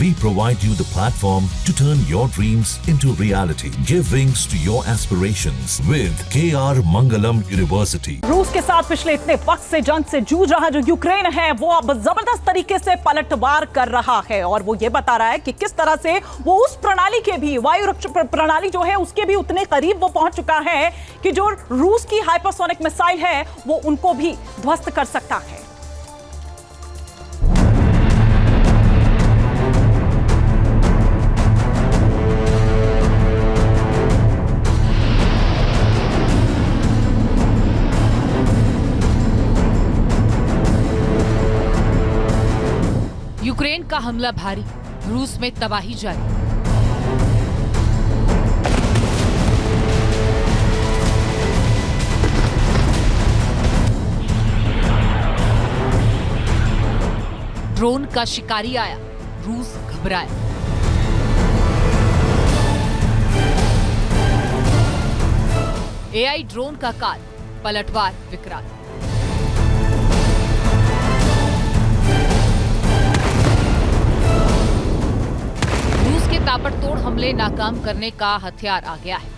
We provide you the platform to turn your dreams into reality. Give wings to your aspirations with KR Mangalam University. रूस के साथ पिछले इतने वक्त से जंग से जूझ रहा जो यूक्रेन है वो अब जबरदस्त तरीके से पलटवार कर रहा है और वो ये बता रहा है कि किस तरह से वो उस प्रणाली के भी वायु रक्षा प्रणाली जो है उसके भी उतने करीब वो पहुंच चुका है कि जो रूस की हाइपरसोनिक मिसाइल है वो उनको भी ध्वस्त कर सकता है। यूक्रेन का हमला भारी, रूस में तबाही जारी। ड्रोन का शिकारी आया, रूस घबराया। एआई ड्रोन का काल, पलटवार विकराल। रूस के ताबड़तोड़ हमले नाकाम करने का हथियार आ गया है।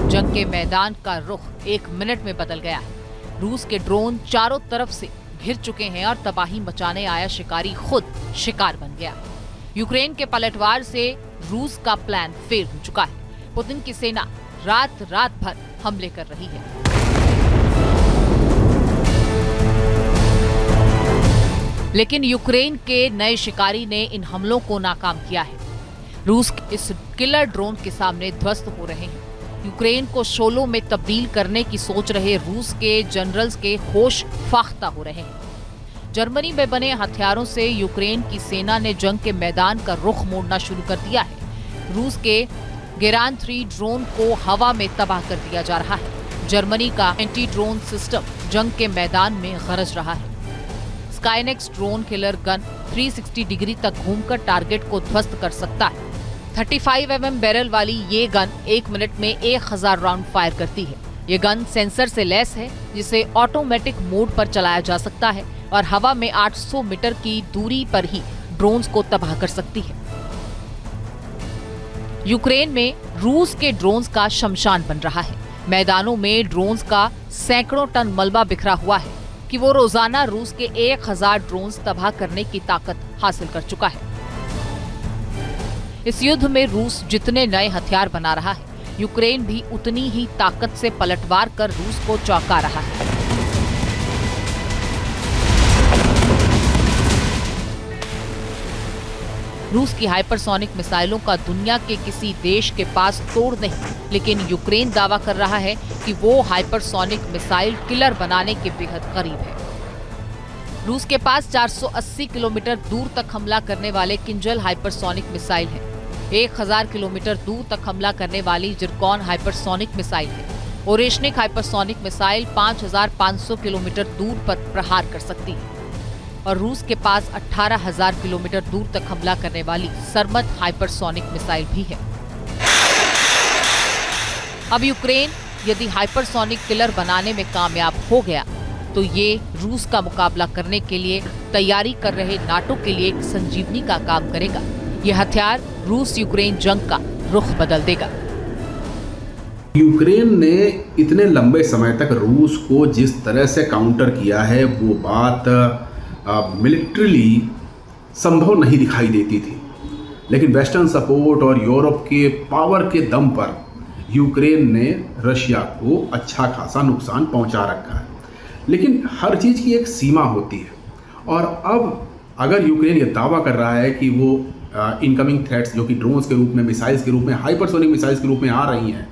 जंग के मैदान का रुख 1 मिनट में बदल गया है। रूस के ड्रोन चारों तरफ से घिर चुके हैं और तबाही मचाने आया शिकारी खुद शिकार बन गया। यूक्रेन के पलटवार से रूस का प्लान फेल हो चुका है। पुतिन की सेना रात भर हमले कर रही है। लेकिन यूक्रेन के नए शिकारी ने इन हमलों को नाकाम किया है। रूस इस किलर ड्रोन के सामने ध्वस्त हो रहे हैं। यूक्रेन को शोलों में तब्दील करने की सोच रहे रूस के जनरल्स के होश फाख्ता हो रहे हैं। जर्मनी में बने हथियारों से यूक्रेन की सेना ने जंग के मैदान का रुख मोड़ना शुरू कर दिया है। रूस के गेरान 3 ड्रोन को हवा में तबाह कर दिया जा रहा है। जर्मनी का एंटी ड्रोन सिस्टम जंग के मैदान में गरज रहा है। स्काइनेक्स ड्रोन किलर गन 360 डिग्री तक घूमकर टारगेट को ध्वस्त कर सकता है। 35 mm बैरल वाली ये गन 1 मिनट में 1000 राउंड फायर करती है। ये गन सेंसर से लैस है जिसे ऑटोमेटिक मोड पर चलाया जा सकता है और हवा में 800 मीटर की दूरी पर ही ड्रोन्स को तबाह कर सकती है। यूक्रेन में रूस के ड्रोन्स का शमशान बन रहा है। मैदानों में ड्रोन्स का सैकड़ों टन मलबा बिखरा हुआ है कि वो रोजाना रूस के 1000 ड्रोन्स तबाह करने की ताकत हासिल कर चुका है। इस युद्ध में रूस जितने नए हथियार बना रहा है, यूक्रेन भी उतनी ही ताकत से पलटवार कर रूस को चौंका रहा है। रूस की हाइपरसोनिक मिसाइलों का दुनिया के किसी देश के पास तोड़ नहीं, लेकिन यूक्रेन दावा कर रहा है कि वो हाइपरसोनिक मिसाइल किलर बनाने के बेहद करीब है। रूस के पास 480 किलोमीटर दूर तक हमला करने वाले किंजल हाइपरसोनिक मिसाइल है। 1000 किलोमीटर दूर तक हमला करने वाली जिरकॉन हाइपरसोनिक मिसाइल है। ओरेशनिक हाइपरसोनिक मिसाइल 5500 किलोमीटर दूर पर प्रहार कर सकती है और रूस के पास 18000 किलोमीटर दूर तक हमला करने वाली सरमत हाइपरसोनिक मिसाइल भी है। अब यूक्रेन यदि हाइपरसोनिक किलर बनाने में कामयाब हो गया तो ये रूस का मुकाबला करने के लिए तैयारी कर रहे नाटो के लिए एक संजीवनी का काम करेगा। ये हथियार रूस यूक्रेन जंग का रुख बदल देगा। यूक्रेन ने इतने लंबे समय तक रूस को जिस तरह से काउंटर किया है वो बात मिलिट्रीली संभव नहीं दिखाई देती थी, लेकिन वेस्टर्न सपोर्ट और यूरोप के पावर के दम पर यूक्रेन ने रशिया को अच्छा खासा नुकसान पहुंचा रखा है। लेकिन हर चीज़ की एक सीमा होती है और अब अगर यूक्रेन ये दावा कर रहा है कि वो इनकमिंग थ्रेट्स जो कि ड्रोन्स के रूप में, मिसाइल्स के रूप में, हाइपरसोनिक मिसाइल्स के रूप में आ रही हैं,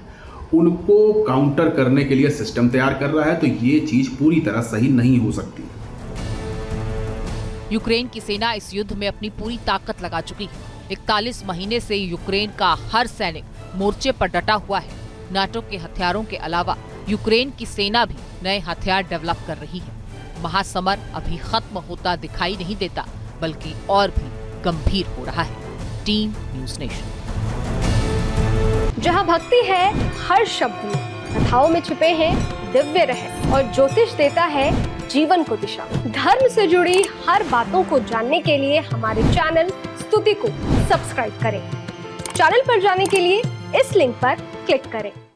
उनको काउंटर करने के लिए सिस्टम तैयार कर रहा है, तो ये चीज़ पूरी तरह सही नहीं हो सकती। यूक्रेन की सेना इस युद्ध में अपनी पूरी ताकत लगा चुकी है। 41 महीने से यूक्रेन का हर सैनिक मोर्चे पर डटा हुआ है। नाटो के हथियारों के अलावा यूक्रेन की सेना भी नए हथियार डेवलप कर रही है। महासमर अभी खत्म होता दिखाई नहीं देता, बल्कि और भी गंभीर हो रहा है। Team news nation. जहां भक्ति है हर शब्द में, कथाओं में छुपे हैं दिव्य रहस्य और ज्योतिष देता है जीवन को दिशा। धर्म से जुड़ी हर बातों को जानने के लिए हमारे चैनल स्तुति को सब्सक्राइब करें। चैनल पर जाने के लिए इस लिंक पर क्लिक करें।